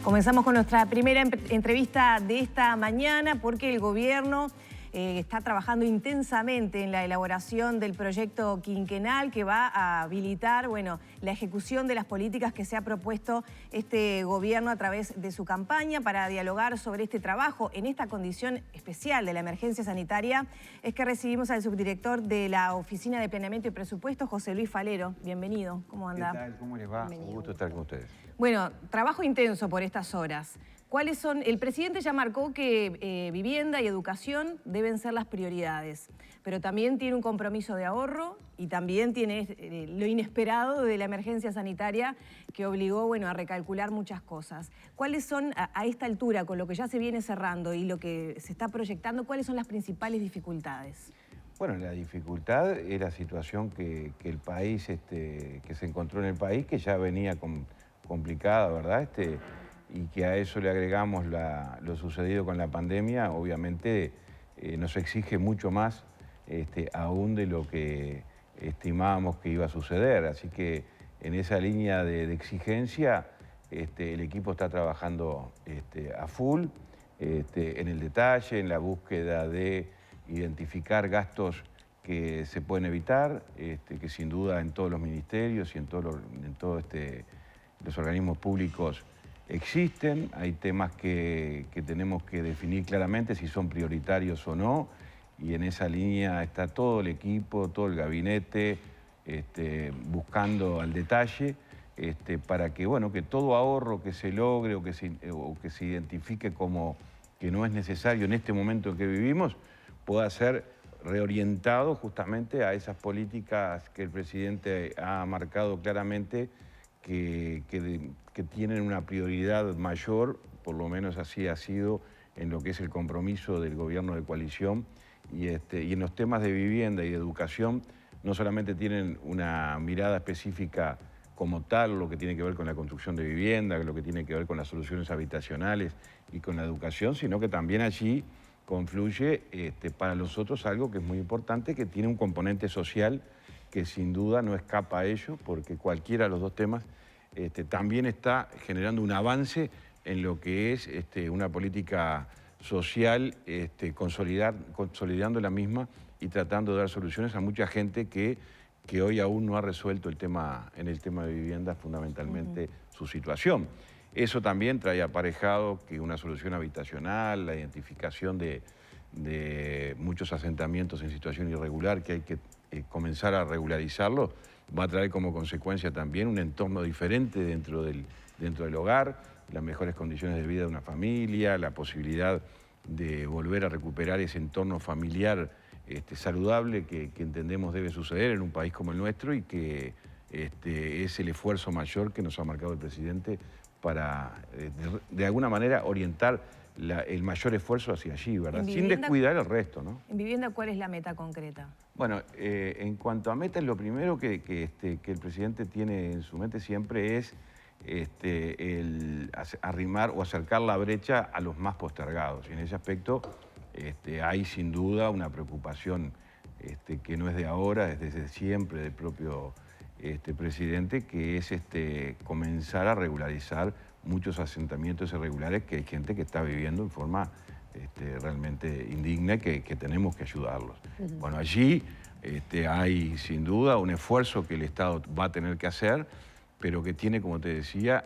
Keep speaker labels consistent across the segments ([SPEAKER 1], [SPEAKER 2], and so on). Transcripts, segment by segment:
[SPEAKER 1] Comenzamos con nuestra primera entrevista de esta mañana porque el gobierno está trabajando intensamente en la elaboración del proyecto quinquenal que va a habilitar, la ejecución de las políticas que se ha propuesto este gobierno a través de su campaña para dialogar sobre este trabajo. En esta condición especial de la emergencia sanitaria es que recibimos al subdirector de la Oficina de Planeamiento y Presupuesto, José Luis Falero. Bienvenido, ¿cómo anda?
[SPEAKER 2] ¿Qué tal? ¿Cómo les va? Un gusto estar con ustedes.
[SPEAKER 1] Bueno, trabajo intenso por estas horas. ¿Cuáles son? El presidente ya marcó que vivienda y educación deben ser las prioridades, pero también tiene un compromiso de ahorro y también tiene lo inesperado de la emergencia sanitaria que obligó a recalcular muchas cosas. ¿Cuáles son, a esta altura, con lo que ya se viene cerrando y lo que se está proyectando, cuáles son las principales dificultades?
[SPEAKER 2] Bueno, la dificultad es la situación que el país, que se encontró en el país, que ya venía complicada, ¿verdad? Y que a eso le agregamos lo sucedido con la pandemia, obviamente nos exige mucho más aún de lo que estimábamos que iba a suceder. Así que en esa línea de exigencia el equipo está trabajando a full, en el detalle, en la búsqueda de identificar gastos que se pueden evitar, que sin duda en todos los ministerios y en todos los organismos públicos existen. Hay temas que tenemos que definir claramente si son prioritarios o no, y en esa línea está todo el equipo, todo el gabinete, buscando al detalle para que, que todo ahorro que se logre o que se identifique como que no es necesario en este momento en que vivimos, pueda ser reorientado justamente a esas políticas que el presidente ha marcado claramente que tienen una prioridad mayor, por lo menos así ha sido en lo que es el compromiso del gobierno de coalición, y en los temas de vivienda y de educación no solamente tienen una mirada específica como tal, lo que tiene que ver con la construcción de vivienda, lo que tiene que ver con las soluciones habitacionales y con la educación, sino que también allí confluye para nosotros algo que es muy importante, que tiene un componente social que sin duda no escapa a ello, porque cualquiera de los dos temas también está generando un avance en lo que es una política social, consolidando la misma y tratando de dar soluciones a mucha gente que hoy aún no ha resuelto en el tema de vivienda fundamentalmente su situación. Eso también trae aparejado que una solución habitacional, la identificación de muchos asentamientos en situación irregular, que hay que comenzar a regularizarlo, va a traer como consecuencia también un entorno diferente dentro del hogar, las mejores condiciones de vida de una familia, la posibilidad de volver a recuperar ese entorno familiar saludable que entendemos debe suceder en un país como el nuestro y que es el esfuerzo mayor que nos ha marcado el presidente para, de alguna manera, orientar el mayor esfuerzo hacia allí, ¿verdad? Sin descuidar el resto, ¿no?
[SPEAKER 1] En vivienda, ¿cuál es la meta concreta?
[SPEAKER 2] Bueno, en cuanto a metas, lo primero que el presidente tiene en su mente siempre es el arrimar o acercar la brecha a los más postergados. Y en ese aspecto hay sin duda una preocupación que no es de ahora, es desde siempre del propio presidente, que es comenzar a regularizar muchos asentamientos irregulares que hay gente que está viviendo en forma realmente indigna y que tenemos que ayudarlos. Bueno, allí hay sin duda un esfuerzo que el Estado va a tener que hacer, pero que tiene, como te decía,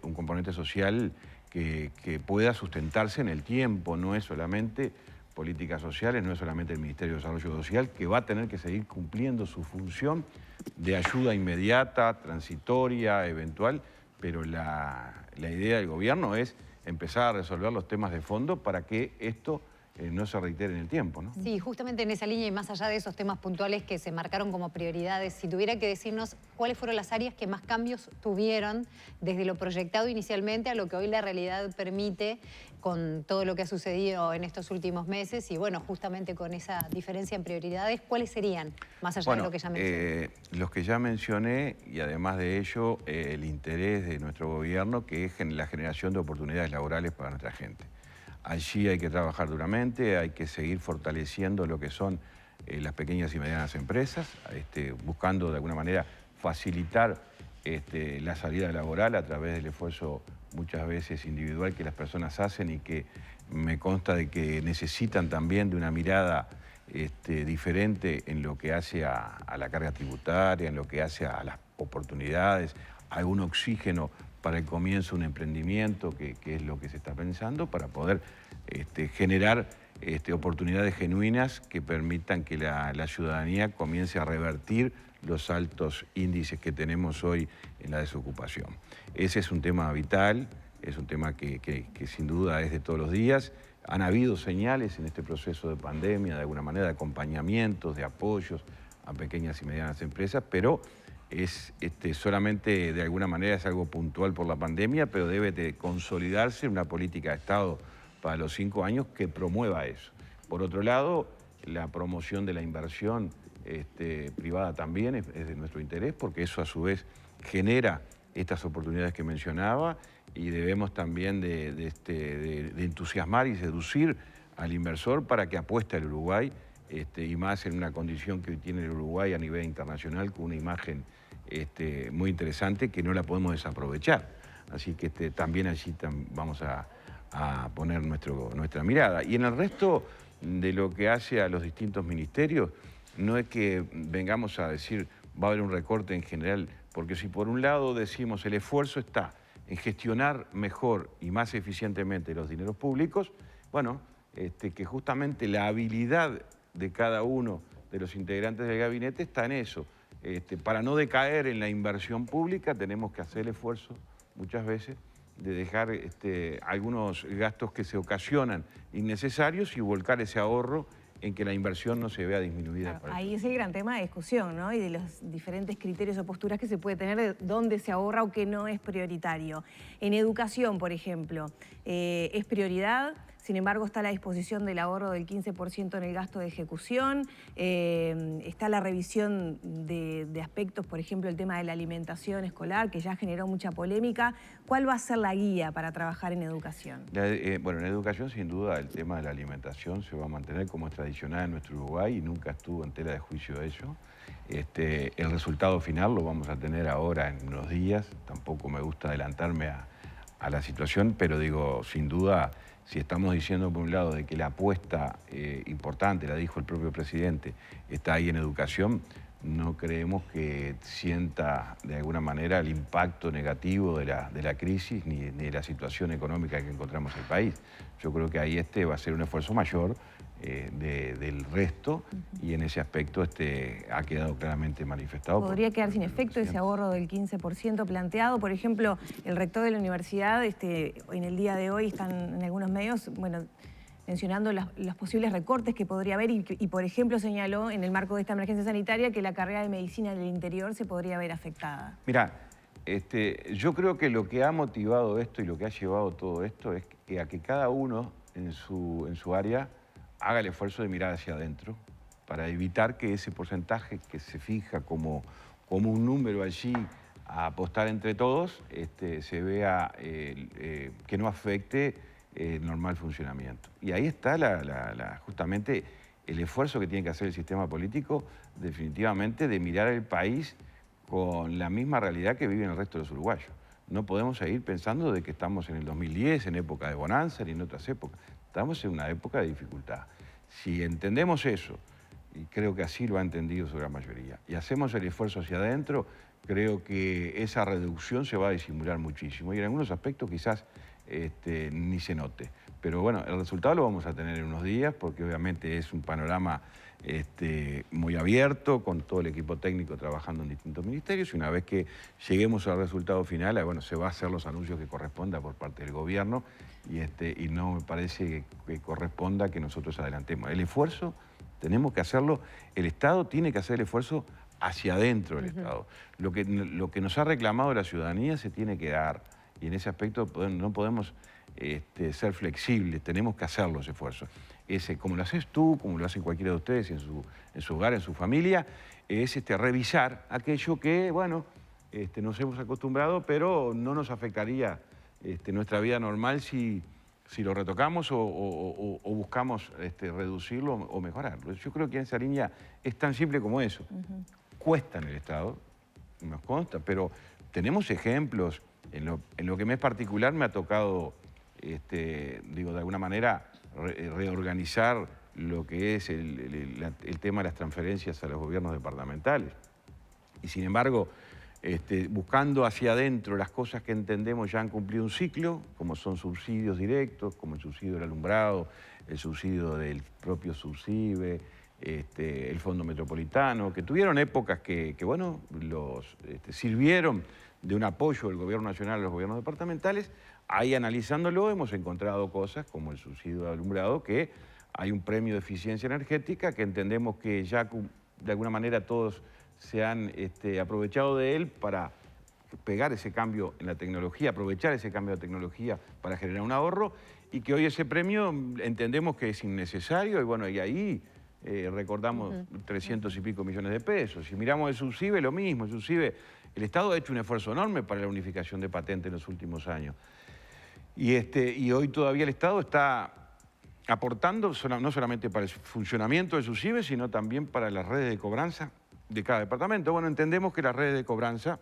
[SPEAKER 2] un componente social que pueda sustentarse en el tiempo. No es solamente políticas sociales, no es solamente el Ministerio de Desarrollo Social, que va a tener que seguir cumpliendo su función de ayuda inmediata, transitoria, eventual, pero la idea del gobierno es empezar a resolver los temas de fondo para que esto no se reitere en el tiempo, ¿no?
[SPEAKER 3] Sí, justamente en esa línea y más allá de esos temas puntuales que se marcaron como prioridades, si tuviera que decirnos cuáles fueron las áreas que más cambios tuvieron desde lo proyectado inicialmente a lo que hoy la realidad permite con todo lo que ha sucedido en estos últimos meses y justamente con esa diferencia en prioridades, ¿cuáles serían más allá de lo que ya mencioné?
[SPEAKER 2] Los que ya mencioné y además de ello el interés de nuestro gobierno que es la generación de oportunidades laborales para nuestra gente. Allí hay que trabajar duramente, hay que seguir fortaleciendo lo que son las pequeñas y medianas empresas, buscando de alguna manera facilitar la salida laboral a través del esfuerzo muchas veces individual que las personas hacen y que me consta de que necesitan también de una mirada diferente en lo que hace a la carga tributaria, en lo que hace a las oportunidades, algún oxígeno para el comienzo de un emprendimiento, que es lo que se está pensando, para poder generar oportunidades genuinas que permitan que la ciudadanía comience a revertir los altos índices que tenemos hoy en la desocupación. Ese es un tema vital, es un tema que sin duda es de todos los días. Han habido señales en este proceso de pandemia, de alguna manera, de acompañamientos, de apoyos a pequeñas y medianas empresas, pero es solamente de alguna manera es algo puntual por la pandemia, pero debe de consolidarse una política de Estado para los 5 años que promueva eso. Por otro lado, la promoción de la inversión privada también es de nuestro interés, porque eso a su vez genera estas oportunidades que mencionaba, y debemos también de entusiasmar y seducir al inversor para que apueste al Uruguay, y más en una condición que hoy tiene el Uruguay a nivel internacional, con una imagen muy interesante que no la podemos desaprovechar. Así que también allí vamos a poner nuestra mirada. Y en el resto de lo que hace a los distintos ministerios, no es que vengamos a decir va a haber un recorte en general, porque si por un lado decimos el esfuerzo está en gestionar mejor y más eficientemente los dineros públicos, bueno, que justamente la habilidad de cada uno de los integrantes del gabinete está en eso. Para no decaer en la inversión pública tenemos que hacer el esfuerzo muchas veces de dejar algunos gastos que se ocasionan innecesarios y volcar ese ahorro en que la inversión no se vea disminuida.
[SPEAKER 1] Claro, ahí es el gran tema de discusión, ¿no? Y de los diferentes criterios o posturas que se puede tener de dónde se ahorra o qué no es prioritario. En educación, por ejemplo, es prioridad. Sin embargo, está la disposición del ahorro del 15% en el gasto de ejecución, está la revisión de aspectos, por ejemplo, el tema de la alimentación escolar, que ya generó mucha polémica. ¿Cuál va a ser la guía para trabajar en educación?
[SPEAKER 2] Bueno, en educación, sin duda, el tema de la alimentación se va a mantener como es tradicional en nuestro Uruguay y nunca estuvo en tela de juicio ello. El resultado final lo vamos a tener ahora en unos días. Tampoco me gusta adelantarme a la situación, pero digo, sin duda, si estamos diciendo por un lado de que la apuesta importante, la dijo el propio presidente, está ahí en educación, no creemos que sienta de alguna manera el impacto negativo de la crisis ni de la situación económica que encontramos en el país. Yo creo que ahí va a ser un esfuerzo mayor del resto, y en ese aspecto ha quedado claramente manifestado.
[SPEAKER 1] ¿Podría quedar sin efecto ese ahorro del 15% planteado? Por ejemplo, el rector de la universidad en el día de hoy están en algunos medios mencionando los posibles recortes que podría haber y, por ejemplo, señaló en el marco de esta emergencia sanitaria que la carrera de medicina del interior se podría ver afectada.
[SPEAKER 2] Mirá, yo creo que lo que ha motivado esto y lo que ha llevado todo esto es a que cada uno en su área haga el esfuerzo de mirar hacia adentro para evitar que ese porcentaje que se fija como un número allí a apostar entre todos se vea que no afecte el normal funcionamiento. Y ahí está justamente el esfuerzo que tiene que hacer el sistema político, definitivamente, de mirar el país con la misma realidad que viven el resto de los uruguayos. No podemos seguir pensando de que estamos en el 2010, en época de bonanza, ni en otras épocas. Estamos en una época de dificultad. Si entendemos eso, y creo que así lo ha entendido su gran mayoría, y hacemos el esfuerzo hacia adentro, creo que esa reducción se va a disimular muchísimo. Y en algunos aspectos quizás ni se note. Pero bueno, el resultado lo vamos a tener en unos días, porque obviamente es un panorama muy abierto, con todo el equipo técnico trabajando en distintos ministerios, y una vez que lleguemos al resultado final, bueno, se va a hacer los anuncios que corresponda por parte del gobierno, y no me parece que corresponda que nosotros adelantemos. El esfuerzo tenemos que hacerlo, el Estado tiene que hacer el esfuerzo hacia adentro del Estado. Lo que nos ha reclamado la ciudadanía se tiene que dar, y en ese aspecto no podemos ser flexibles, tenemos que hacer los esfuerzos. Como lo haces tú, como lo hacen cualquiera de ustedes en su hogar, en su familia, es revisar aquello que, bueno, nos hemos acostumbrado, pero no nos afectaría nuestra vida normal si lo retocamos o buscamos reducirlo o mejorarlo. Yo creo que en esa línea es tan simple como eso. Cuesta en el Estado, nos consta, pero tenemos ejemplos En lo que me es particular me ha tocado, digo, de alguna manera reorganizar lo que es el tema de las transferencias a los gobiernos departamentales. Y sin embargo, buscando hacia adentro las cosas que entendemos ya han cumplido un ciclo, como son subsidios directos, como el subsidio del alumbrado, el subsidio del propio Subsibe, el Fondo Metropolitano, que tuvieron épocas que bueno, sirvieron de un apoyo del Gobierno Nacional a los gobiernos departamentales. Ahí analizándolo hemos encontrado cosas como el subsidio de alumbrado, que hay un premio de eficiencia energética que entendemos que ya de alguna manera todos se han aprovechado de él para pegar ese cambio en la tecnología, aprovechar ese cambio de tecnología para generar un ahorro, y que hoy ese premio entendemos que es innecesario, y bueno, y ahí recordamos 300 y pico millones de pesos. Si miramos el Subsibe, lo mismo. El Subsibe, el Estado ha hecho un esfuerzo enorme para la unificación de patentes en los últimos años. Y hoy todavía el Estado está aportando no solamente para el funcionamiento del Subsibe, sino también para las redes de cobranza de cada departamento. Bueno, entendemos que las redes de cobranza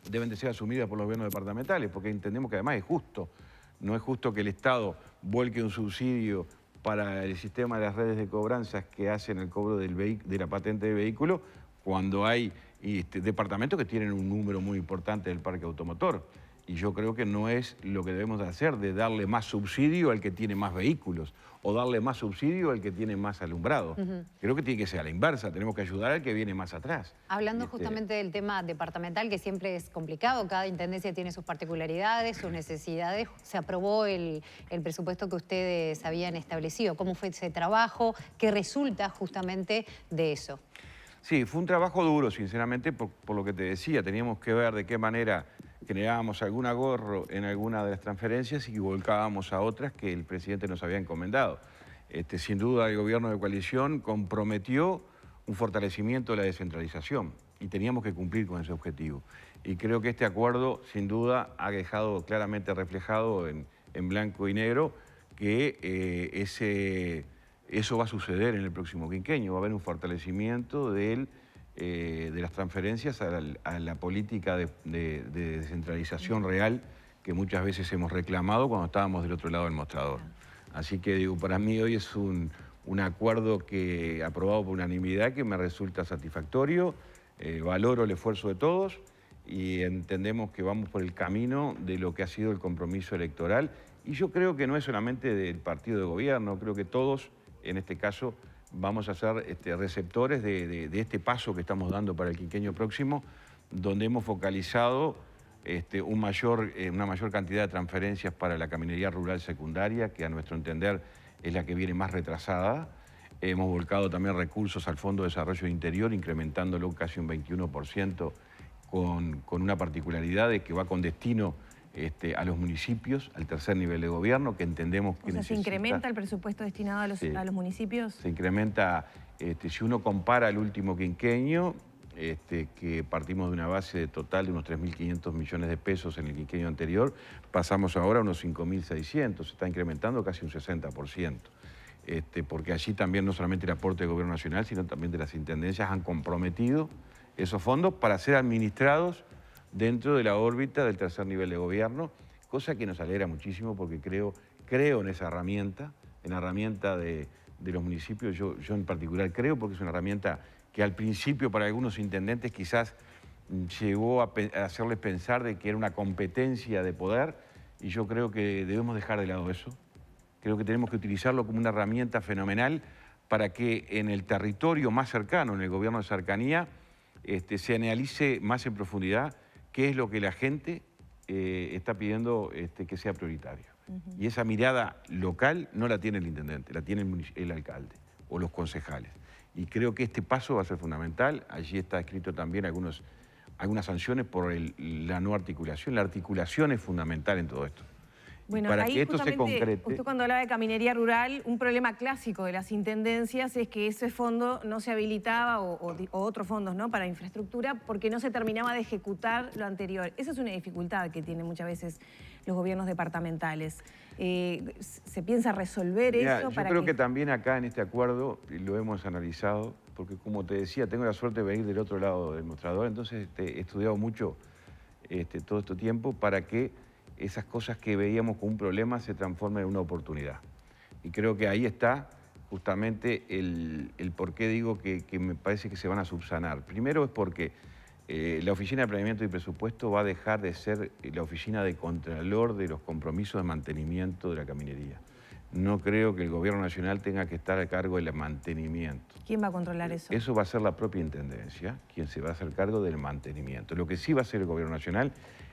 [SPEAKER 2] deben de ser asumidas por los gobiernos departamentales, porque entendemos que además es justo. No es justo que el Estado vuelque un subsidio para el sistema de las redes de cobranzas que hacen el cobro de la patente de vehículo, cuando hay departamentos que tienen un número muy importante del parque automotor. Y yo creo que no es lo que debemos hacer, de darle más subsidio al que tiene más vehículos o darle más subsidio al que tiene más alumbrado. Creo que tiene que ser a la inversa, tenemos que ayudar al que viene más atrás.
[SPEAKER 3] Hablando justamente del tema departamental, que siempre es complicado, cada intendencia tiene sus particularidades, sus necesidades. Se aprobó el presupuesto que ustedes habían establecido. ¿Cómo fue ese trabajo? ¿Qué resulta justamente de eso?
[SPEAKER 2] Sí, fue un trabajo duro, sinceramente, por lo que te decía. Teníamos que ver de qué manera generábamos algún ahorro en alguna de las transferencias y volcábamos a otras que el presidente nos había encomendado. Sin duda, el gobierno de coalición comprometió un fortalecimiento de la descentralización y teníamos que cumplir con ese objetivo. Y creo que este acuerdo, sin duda, ha dejado claramente reflejado en blanco y negro que eso va a suceder en el próximo quinquenio. Va a haber un fortalecimiento de las transferencias a la política de descentralización real que muchas veces hemos reclamado cuando estábamos del otro lado del mostrador. Así que digo, para mí hoy es un acuerdo aprobado por unanimidad que me resulta satisfactorio, valoro el esfuerzo de todos y entendemos que vamos por el camino de lo que ha sido el compromiso electoral. Y yo creo que no es solamente del partido de gobierno, creo que todos, en este caso, vamos a ser receptores de este paso que estamos dando para el quinquenio próximo, donde hemos focalizado una mayor cantidad de transferencias para la caminería rural secundaria, que a nuestro entender es la que viene más retrasada. Hemos volcado también recursos al Fondo de Desarrollo Interior, incrementándolo casi un 21%, con una particularidad de que va con destino a los municipios, al tercer nivel de gobierno, que entendemos que necesita...
[SPEAKER 1] ¿Se incrementa el presupuesto destinado a los municipios?
[SPEAKER 2] Se incrementa, si uno compara el último quinquenio, que partimos de una base total de unos 3.500 millones de pesos en el quinquenio anterior, pasamos ahora a unos 5.600, se está incrementando casi un 60%. Porque allí también no solamente el aporte del Gobierno Nacional, sino también de las intendencias han comprometido esos fondos para ser administrados dentro de la órbita del tercer nivel de gobierno, cosa que nos alegra muchísimo porque creo en esa herramienta, en la herramienta de los municipios. Yo en particular creo, porque es una herramienta que al principio para algunos intendentes quizás llegó a hacerles pensar de que era una competencia de poder, y yo creo que debemos dejar de lado eso. Creo que tenemos que utilizarlo como una herramienta fenomenal para que en el territorio más cercano, en el gobierno de cercanía, se analice más en profundidad qué es lo que la gente está pidiendo que sea prioritario. Y esa mirada local no la tiene el intendente, la tiene el alcalde o los concejales. Y creo que este paso va a ser fundamental. Allí está escrito también algunas sanciones por la no articulación. La articulación es fundamental en todo esto.
[SPEAKER 1] Bueno,
[SPEAKER 2] para
[SPEAKER 1] ahí
[SPEAKER 2] que esto se concrete...
[SPEAKER 1] Usted cuando hablaba de caminería rural, un problema clásico de las intendencias es que ese fondo no se habilitaba, o otros fondos, ¿no?, para infraestructura, porque no se terminaba de ejecutar lo anterior. Esa es una dificultad que tienen muchas veces los gobiernos departamentales. ¿Se piensa resolver eso?
[SPEAKER 2] Yo creo que también acá en este acuerdo lo hemos analizado, porque como te decía, tengo la suerte de venir del otro lado del mostrador, entonces he estudiado mucho todo este tiempo para que esas cosas que veíamos como un problema se transformen en una oportunidad. Y creo que ahí está justamente el por qué digo que me parece que se van a subsanar. Primero es porque la Oficina de Planeamiento y Presupuesto va a dejar de ser la oficina de contralor de los compromisos de mantenimiento de la caminería. No creo que el Gobierno Nacional tenga que estar a cargo del mantenimiento.
[SPEAKER 1] ¿Quién va a controlar eso?
[SPEAKER 2] Eso va a ser la propia Intendencia, quien se va a hacer cargo del mantenimiento. Lo que sí va a hacer el Gobierno Nacional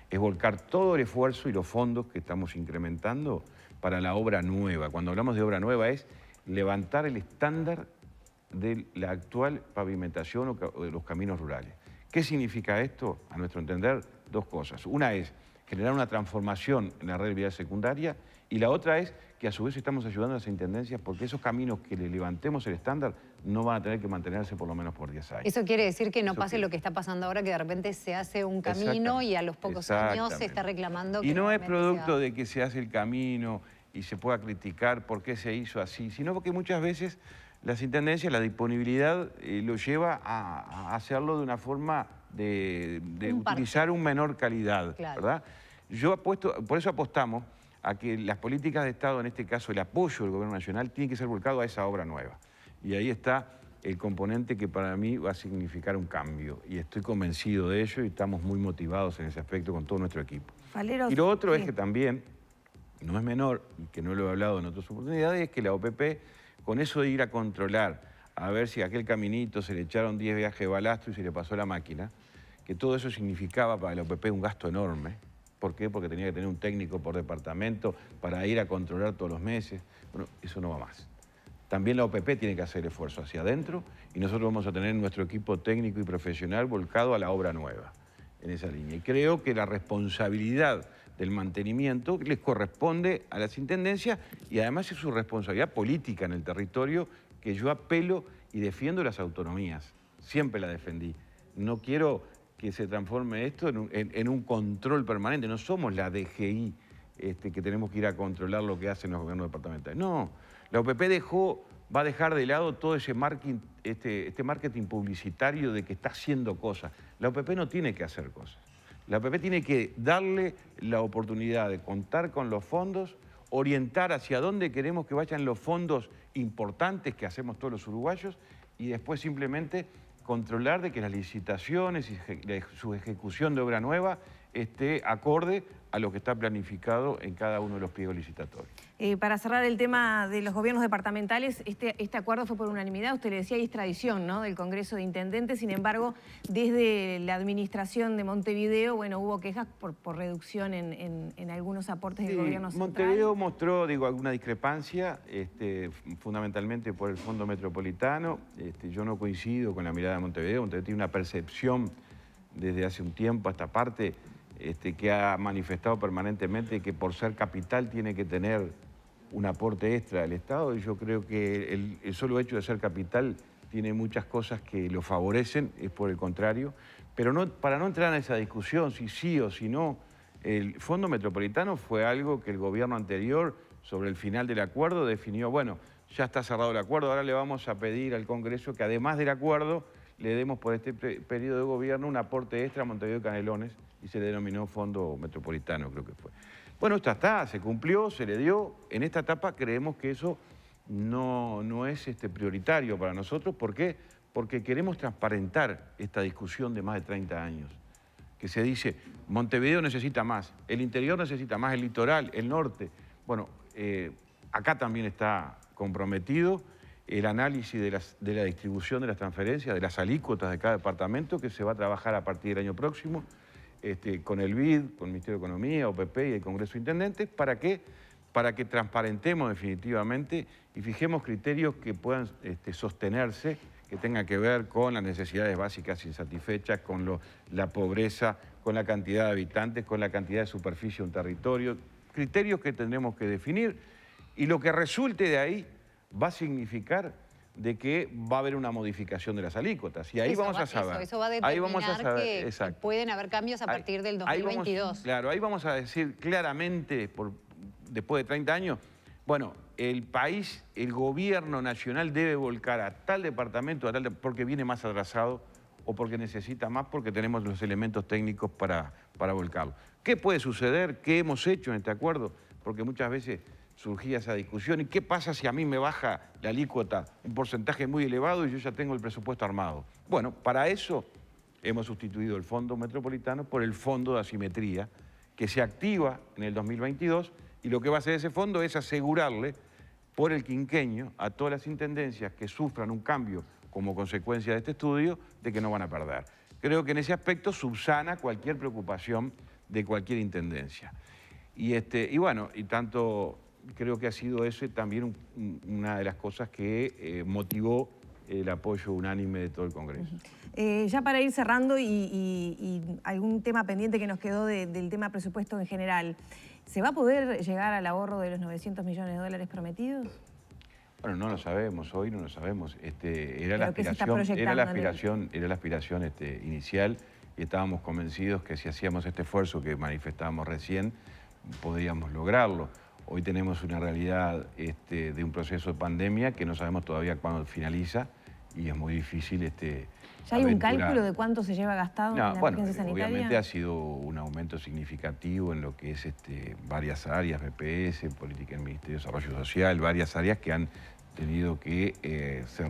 [SPEAKER 2] es volcar todo el esfuerzo y los fondos que estamos incrementando para la obra nueva. Cuando hablamos de obra nueva es levantar el estándar de la actual pavimentación o de los caminos rurales. ¿Qué significa esto? A nuestro entender, dos cosas. Una es generar una transformación en la red vial secundaria y la otra es que a su vez estamos ayudando a las intendencias porque esos caminos que le levantemos el estándar no van a tener que mantenerse por lo menos por 10 años.
[SPEAKER 3] Eso quiere decir que no pase lo que está pasando ahora, que de repente se hace un camino y a los pocos años se está reclamando.
[SPEAKER 2] Y no es producto de que se hace el camino y se pueda criticar por qué se hizo así, sino porque muchas veces las intendencias, la disponibilidad lo lleva a hacerlo de una forma de utilizar una menor calidad, claro. ¿Verdad? Por eso apostamos a que las políticas de Estado, en este caso el apoyo del Gobierno Nacional, tiene que ser volcado a esa obra nueva. Y ahí está el componente que para mí va a significar un cambio. Y estoy convencido de ello y estamos muy motivados en ese aspecto con todo nuestro equipo.
[SPEAKER 1] Faleros,
[SPEAKER 2] y lo otro es que también, no es menor, y que no lo he hablado en otras oportunidades, es que la OPP, con eso de ir a controlar, a ver si a aquel caminito se le echaron 10 viajes de balastro y se le pasó la máquina, que todo eso significaba para la OPP un gasto enorme. ¿Por qué? Porque tenía que tener un técnico por departamento para ir a controlar todos los meses. Bueno, eso no va más. También la OPP tiene que hacer esfuerzo hacia adentro y nosotros vamos a tener nuestro equipo técnico y profesional volcado a la obra nueva en esa línea. Y creo que la responsabilidad del mantenimiento les corresponde a las intendencias y además es su responsabilidad política en el territorio que yo apelo y defiendo las autonomías. Siempre la defendí. No quiero que se transforme esto en un control permanente. No somos la DGI que tenemos que ir a controlar lo que hacen los gobiernos departamentales. No, la OPP va a dejar de lado todo ese marketing, este marketing publicitario de que está haciendo cosas. La OPP no tiene que hacer cosas. La OPP tiene que darle la oportunidad de contar con los fondos, orientar hacia dónde queremos que vayan los fondos importantes que hacemos todos los uruguayos y después simplemente controlar de que las licitaciones y su ejecución de obra nueva esté acorde a lo que está planificado en cada uno de los pliegos licitatorios.
[SPEAKER 1] Para cerrar el tema de los gobiernos departamentales, este acuerdo fue por unanimidad, usted le decía, y es tradición, ¿no?, del Congreso de Intendentes. Sin embargo, desde la administración de Montevideo, bueno, hubo quejas por reducción en algunos aportes del gobierno central.
[SPEAKER 2] Montevideo mostró, alguna discrepancia, fundamentalmente por el Fondo Metropolitano. Yo no coincido con la mirada de Montevideo. Montevideo tiene una percepción desde hace un tiempo a esta parte que ha manifestado permanentemente que por ser capital tiene que tener un aporte extra del Estado, y yo creo que el solo hecho de ser capital tiene muchas cosas que lo favorecen, es por el contrario, pero para no entrar en esa discusión si sí o si no, el Fondo Metropolitano fue algo que el gobierno anterior, sobre el final del acuerdo, definió, bueno, ya está cerrado el acuerdo, ahora le vamos a pedir al Congreso que además del acuerdo le demos por este periodo de gobierno un aporte extra a Montevideo y Canelones, y se le denominó Fondo Metropolitano, creo que fue. Bueno, esto está, se cumplió, se le dio. En esta etapa creemos que eso no es prioritario para nosotros. ¿Por qué? Porque queremos transparentar esta discusión de más de 30 años. Que se dice, Montevideo necesita más, el interior necesita más, el litoral, el norte. Bueno, acá también está comprometido el análisis de la distribución de las transferencias, de las alícuotas de cada departamento, que se va a trabajar a partir del año próximo. Con el BID, con el Ministerio de Economía, OPP y el Congreso de Intendentes, ¿para qué? Para que transparentemos definitivamente y fijemos criterios que puedan sostenerse, que tengan que ver con las necesidades básicas insatisfechas, con la pobreza, con la cantidad de habitantes, con la cantidad de superficie de un territorio, criterios que tendremos que definir, y lo que resulte de ahí va a significar de que va a haber una modificación de las alícuotas. Y ahí vamos a saber.
[SPEAKER 3] Eso va a determinar que pueden haber cambios a partir del 2022.
[SPEAKER 2] Claro, ahí vamos a decir claramente, después de 30 años, bueno, el país, el gobierno nacional debe volcar a tal departamento, porque viene más atrasado o porque necesita más, porque tenemos los elementos técnicos para para volcarlo. ¿Qué puede suceder? ¿Qué hemos hecho en este acuerdo? Porque muchas veces surgía esa discusión. ¿Y qué pasa si a mí me baja la alícuota un porcentaje muy elevado y yo ya tengo el presupuesto armado? Bueno, para eso hemos sustituido el Fondo Metropolitano por el Fondo de Asimetría, que se activa en el 2022, y lo que va a hacer ese fondo es asegurarle por el quinquenio a todas las intendencias que sufran un cambio como consecuencia de este estudio, de que no van a perder. Creo que en ese aspecto subsana cualquier preocupación de cualquier intendencia. Y bueno, y tanto creo que ha sido eso también una de las cosas que motivó el apoyo unánime de todo el Congreso.
[SPEAKER 1] Ya para ir cerrando y algún tema pendiente que nos quedó del tema presupuesto en general, ¿se va a poder llegar al ahorro de los 900 millones de dólares prometidos?
[SPEAKER 2] Bueno, no lo sabemos, hoy no lo sabemos. Era la aspiración inicial, y estábamos convencidos que si hacíamos este esfuerzo que manifestábamos recién, podríamos lograrlo. Hoy tenemos una realidad de un proceso de pandemia que no sabemos todavía cuándo finaliza, y es muy difícil
[SPEAKER 1] ¿Ya hay un cálculo de cuánto se lleva gastado en la emergencia sanitaria?
[SPEAKER 2] Obviamente ha sido un aumento significativo en lo que es varias áreas, BPS, política del Ministerio de Desarrollo Social, varias áreas que han tenido que ser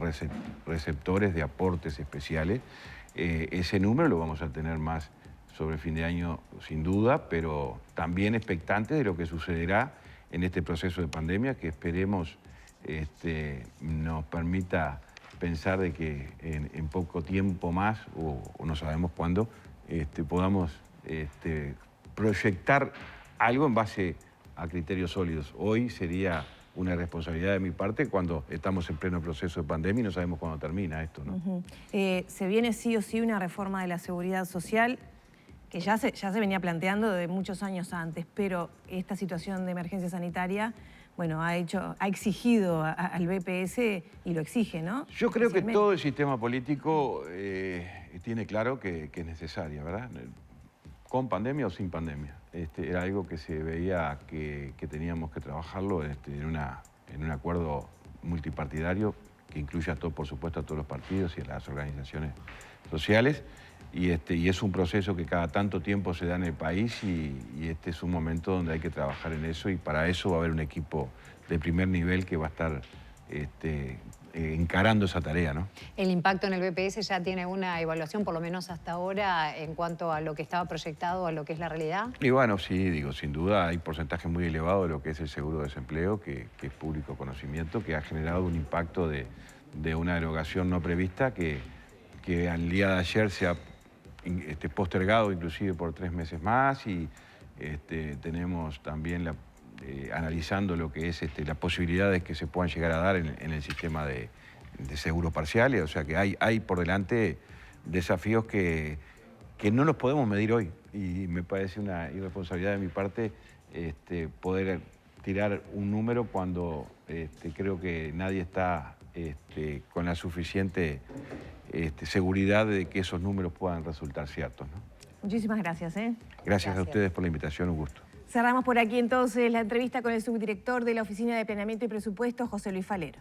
[SPEAKER 2] receptores de aportes especiales. Ese número lo vamos a tener más sobre el fin de año, sin duda, pero también expectantes de lo que sucederá en este proceso de pandemia, que esperemos nos permita pensar de que en poco tiempo más, o no sabemos cuándo, podamos proyectar algo en base a criterios sólidos. Hoy sería una responsabilidad de mi parte cuando estamos en pleno proceso de pandemia y no sabemos cuándo termina esto, ¿no?
[SPEAKER 1] Se viene sí o sí una reforma de la seguridad social que ya se venía planteando de muchos años antes, pero esta situación de emergencia sanitaria, bueno, ha exigido al BPS y lo exige, ¿no?
[SPEAKER 2] Yo creo que todo el sistema político tiene claro que es necesaria, ¿verdad? Con pandemia o sin pandemia. Era algo que se veía que teníamos que trabajarlo en un acuerdo multipartidario que incluya, por supuesto, a todos los partidos y a las organizaciones sociales. Y es un proceso que cada tanto tiempo se da en el país, y este es un momento donde hay que trabajar en eso, y para eso va a haber un equipo de primer nivel que va a estar encarando esa tarea, ¿no?
[SPEAKER 3] ¿El impacto en el BPS ya tiene una evaluación, por lo menos hasta ahora, en cuanto a lo que estaba proyectado, a lo que es la realidad?
[SPEAKER 2] Y bueno, sí, digo, sin duda hay porcentajes muy elevados de lo que es el seguro de desempleo, que es público conocimiento, que ha generado un impacto de una derogación no prevista que al día de ayer se ha postergado inclusive por 3 meses más, y tenemos también analizando lo que es las posibilidades que se puedan llegar a dar en el sistema de seguro parciales. O sea que hay por delante desafíos que no los podemos medir hoy, y me parece una irresponsabilidad de mi parte poder tirar un número cuando creo que nadie está con la suficiente seguridad de que esos números puedan resultar ciertos, ¿no?
[SPEAKER 1] Muchísimas gracias.
[SPEAKER 2] Gracias a ustedes por la invitación, un gusto.
[SPEAKER 1] Cerramos por aquí entonces la entrevista con el subdirector de la Oficina de Planeamiento y Presupuesto, José Luis Falero.